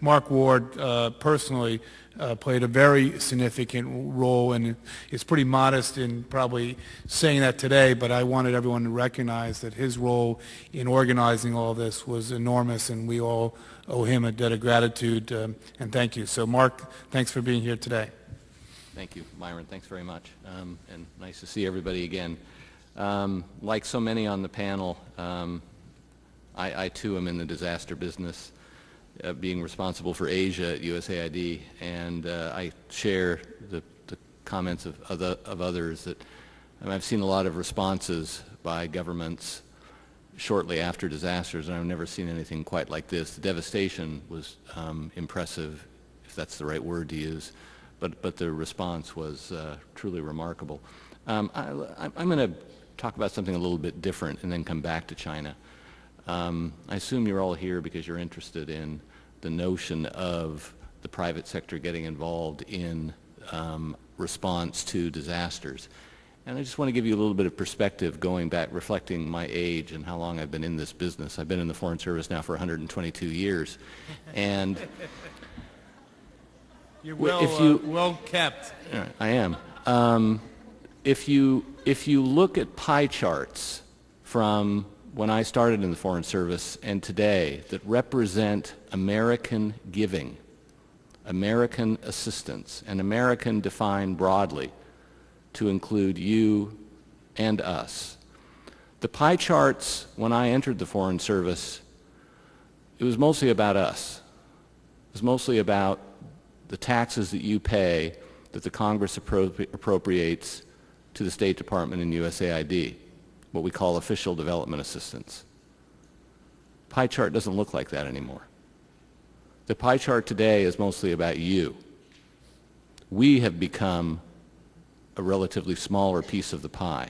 Mark Ward personally played a very significant role, and it's pretty modest in probably saying that today, but I wanted everyone to recognize that his role in organizing all this was enormous, and we all owe him a debt of gratitude, and thank you. So Mark, thanks for being here today. Thank you, Myron. Thanks very much, and nice to see everybody again. Like so many on the panel, I too am in the disaster business, being responsible for Asia at USAID, and I share the comments of others that I've seen a lot of responses by governments shortly after disasters, and I've never seen anything quite like this. The devastation was impressive, if that's the right word to use, but the response was truly remarkable. I'm going to talk about something a little bit different and then come back to China. I assume you're all here because you're interested in the notion of the private sector getting involved in response to disasters. And I just want to give you a little bit of perspective going back, reflecting my age and how long I've been in this business. I've been in the Foreign Service now for 122 years. And you're well kept. I am. If you look at pie charts from when I started in the Foreign Service and today that represent American giving, American assistance, and American defined broadly to include you and us. The pie charts, when I entered the Foreign Service, it was mostly about us. It was mostly about the taxes that you pay that the Congress appropriates to the State Department and USAID, what we call official development assistance. Pie chart doesn't look like that anymore. The pie chart today is mostly about you. We have become a relatively smaller piece of the pie.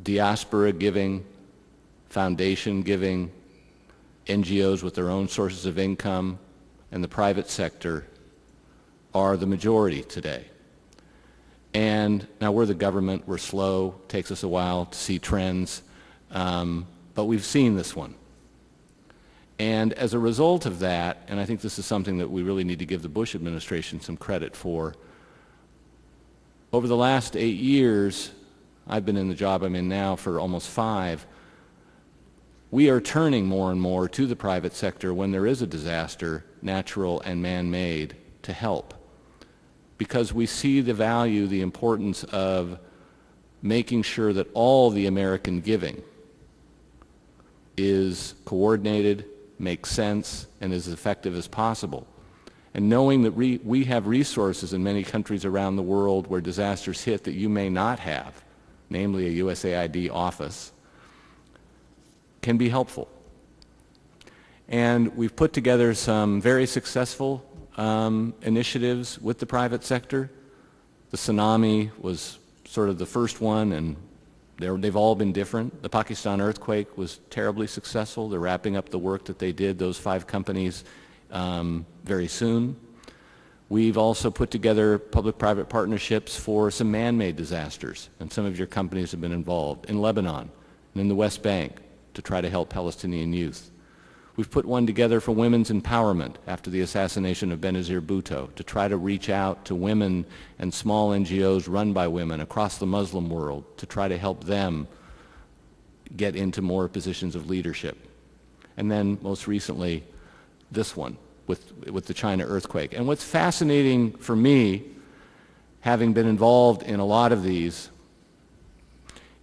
Diaspora giving, foundation giving, NGOs with their own sources of income, and the private sector are the majority today. And now we're the government, we're slow, takes us a while to see trends, but we've seen this one. And as a result of that, and I think this is something that we really need to give the Bush administration some credit for, over the last 8 years, I've been in the job I'm in now for almost 5, we are turning more and more to the private sector when there is a disaster, natural and man-made, to help. Because we see the value, the importance of making sure that all the American giving is coordinated, makes sense, and is as effective as possible. And knowing that we have resources in many countries around the world where disasters hit that you may not have, namely a USAID office, can be helpful. And we've put together some very successful initiatives with the private sector. The tsunami was sort of the first one, and they've all been different. The Pakistan earthquake was terribly successful. They're wrapping up the work that they did, those 5 companies, very soon. We've also put together public-private partnerships for some man-made disasters, and some of your companies have been involved in Lebanon and in the West Bank to try to help Palestinian youth. We've put one together for women's empowerment after the assassination of Benazir Bhutto to try to reach out to women and small NGOs run by women across the Muslim world to try to help them get into more positions of leadership. And then most recently, this one with the China earthquake. And what's fascinating for me, having been involved in a lot of these,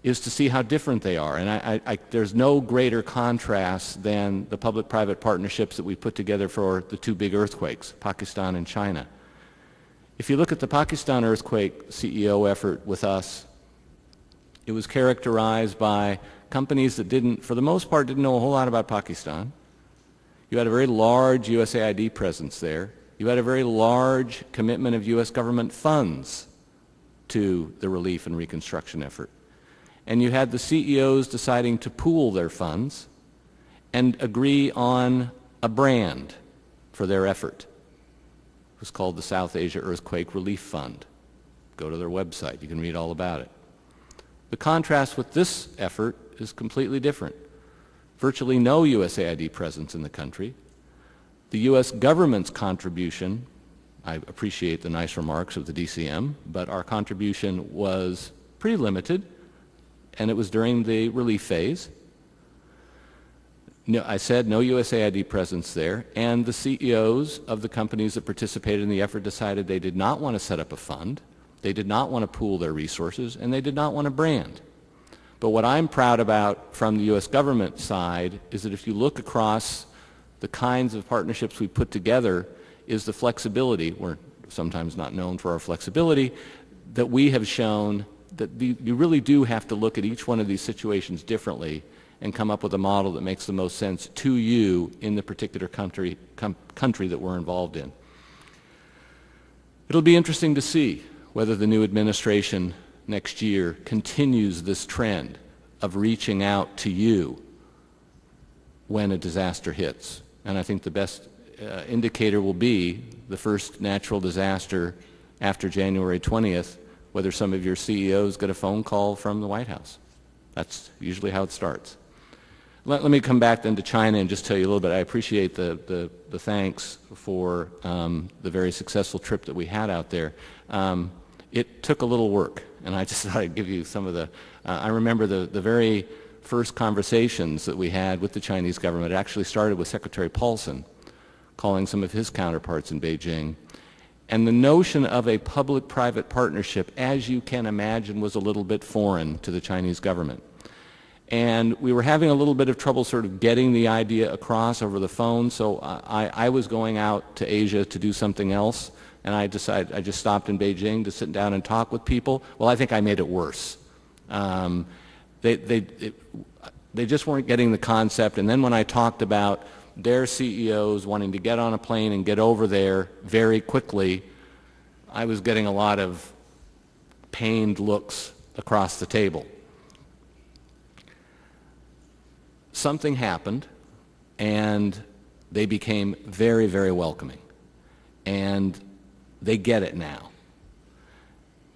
is to see how different they are. And there's no greater contrast than the public-private partnerships that we put together for the 2 big earthquakes, Pakistan and China. If you look at the Pakistan earthquake CEO effort with us, it was characterized by companies that for the most part, didn't know a whole lot about Pakistan. You had a very large USAID presence there. You had a very large commitment of U.S. government funds to the relief and reconstruction effort. And you had the CEOs deciding to pool their funds and agree on a brand for their effort. It was called the South Asia Earthquake Relief Fund. Go to their website. You can read all about it. The contrast with this effort is completely different. Virtually no USAID presence in the country. The U.S. government's contribution, I appreciate the nice remarks of the DCM, but our contribution was pretty limited, and it was during the relief phase. No, I said no USAID presence there, and the CEOs of the companies that participated in the effort decided they did not want to set up a fund, they did not want to pool their resources, and they did not want to brand. But what I'm proud about from the U.S. government side is that if you look across the kinds of partnerships we put together, is the flexibility. We're sometimes not known for our flexibility, that we have shown that you really do have to look at each one of these situations differently and come up with a model that makes the most sense to you in the particular country that we're involved in. It'll be interesting to see whether the new administration next year continues this trend of reaching out to you when a disaster hits. And I think the best indicator will be the first natural disaster after January 20th, whether some of your CEOs get a phone call from the White House. That's usually how it starts. Let me come back then to China and just tell you a little bit. I appreciate the thanks for the very successful trip that we had out there. It took a little work, and I just thought I'd give you some of the, I remember the very first conversations that we had with the Chinese government. It actually started with Secretary Paulson calling some of his counterparts in Beijing. And the notion of a public-private partnership, as you can imagine, was a little bit foreign to the Chinese government. And we were having a little bit of trouble sort of getting the idea across over the phone, so I was going out to Asia to do something else, and I decided I just stopped in Beijing to sit down and talk with people. Well, I think I made it worse. They just weren't getting the concept, and then when I talked about their CEOs wanting to get on a plane and get over there very quickly, I was getting a lot of pained looks across the table. Something happened, and they became very, very welcoming. And they get it now.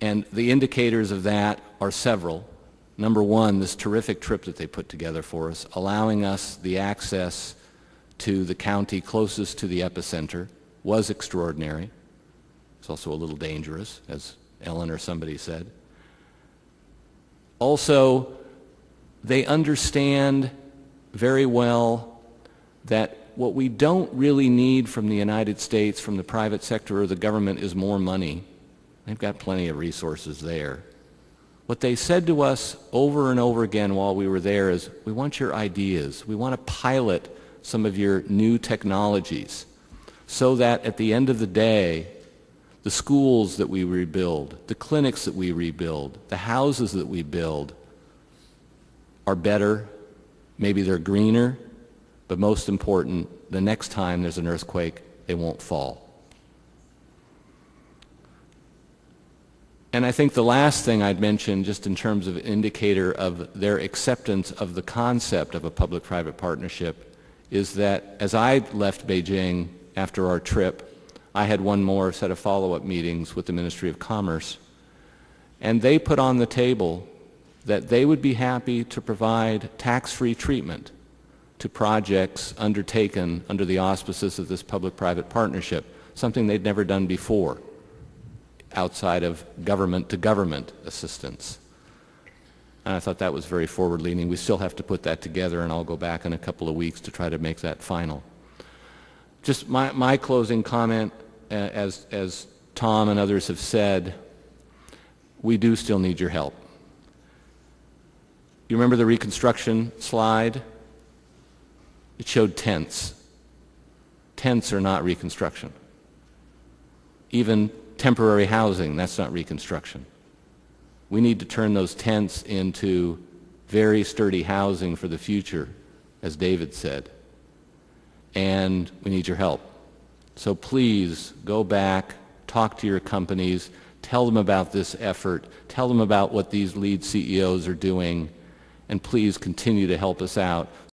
And the indicators of that are several. Number one, this terrific trip that they put together for us, allowing us the access to the county closest to the epicenter, was extraordinary. It's also a little dangerous, as Ellen or somebody said. Also, they understand very well that what we don't really need from the United States, from the private sector or the government, is more money. They've got plenty of resources there. What they said to us over and over again while we were there is, we want your ideas. We want to pilot some of your new technologies so that at the end of the day, the schools that we rebuild, the clinics that we rebuild, the houses that we build are better. Maybe they're greener, but most important, the next time there's an earthquake, they won't fall. And I think the last thing I'd mention, just in terms of an indicator of their acceptance of the concept of a public-private partnership, is that as I left Beijing after our trip, I had one more set of follow-up meetings with the Ministry of Commerce, and they put on the table that they would be happy to provide tax-free treatment to projects undertaken under the auspices of this public-private partnership, something they'd never done before outside of government-to-government assistance. And I thought that was very forward-leaning. We still have to put that together, and I'll go back in a couple of weeks to try to make that final. Just my closing comment, as Tom and others have said, we do still need your help. You remember the Reconstruction slide? It showed tents. Tents are not Reconstruction. Even temporary housing, that's not Reconstruction. We need to turn those tents into very sturdy housing for the future, as David said. And we need your help. So please go back, talk to your companies, tell them about this effort, tell them about what these lead CEOs are doing, and please continue to help us out